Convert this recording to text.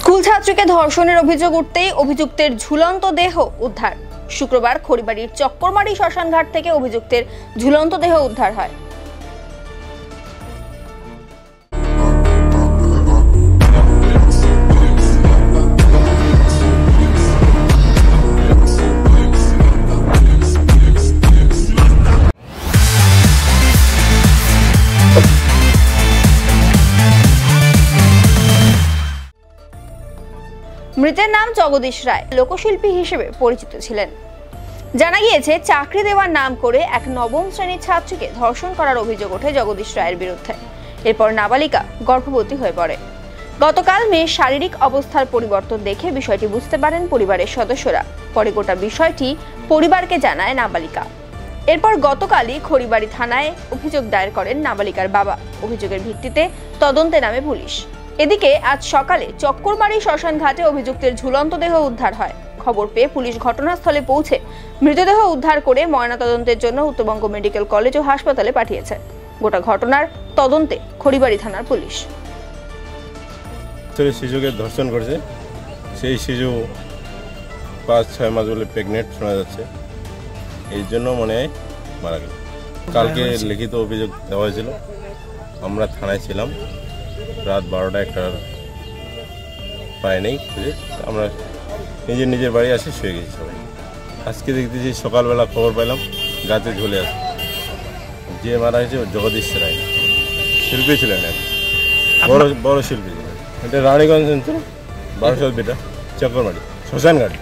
School ছাত্রীকে ধর্ষণের অভিযোগ উঠতেই অভিযুক্তের ঝুলন্ত দেহ উদ্ধার। শুক্রবার খড়িবাড়ির চক্করমারি শ্মশানঘাট থেকে অভিযুক্তের ঝুলন্ত দেহ উদ্ধার হয়। মৃতের নাম জগদীশ রায়, লোকশিল্পী হিসেবে পরিচিত ছিলেন। জানা গিয়েছে, চাকরি দেওয়ার নাম করে এক নবম শ্রেণীর ছাত্রীকে ধর্ষণ করার অভিযোগ ওঠে জগদীশ রায়ের বিরুদ্ধে। এরপর নাবালিকা গর্ভবতী হয়ে পড়ে। গতকাল মেয়ের শারীরিক অবস্থার পরিবর্তন দেখে বিষয়টি বুঝতে পারেন পরিবারের সদস্যরা। পরে গোটা বিষয়টি পরিবারকে জানায় নাবালিকা। এরপর গতকালই খড়িবাড়ি থানায় অভিযোগ দায়ের করেন নাবালিকার বাবা। অভিযোগের ভিত্তিতে তদন্তে নামে পুলিশ। এদিকে আজ সকালে চক্করমারি শ্মশান ঘাটে অভিযুক্তের ঝুলন্ত দেহ উদ্ধার হয়। খবর পেয়ে পুলিশ ঘটনাস্থলে পৌঁছে মৃতদেহ উদ্ধার করে ময়নাতদন্তের জন্য উত্তরবঙ্গ মেডিকেল কলেজ ও হাসপাতালে পাঠিয়েছে। গোটা ঘটনার তদন্তে খড়িবাড়ি থানার পুলিশ। শিশুকে ধর্ষণ করেছে, সেই শিশু 5-6 মাস বলে প্রেগনেন্ট শোনা যাচ্ছে, এই জন্য মনে হয় মারা গেল। কালকে লিখিত অভিযোগ দেওয়া হয়েছিল, আমরা থানায় ছিলাম, রাত 12টা-1টার পায় নেই খুঁজে, আমরা নিজের বাড়ি আসে শুয়ে গেছি সবাই। আজকে দেখতেছি সকালবেলা খবর পেলাম গাছে ঝুলে আছে। যে মারা হয়েছে জগদীশ রায়, শিল্পী ছিলেন, বড় শিল্পী ছিলেন। এটা রানীগঞ্জ অঞ্চল, 1200 চক্করমারি শ্মশানঘাট।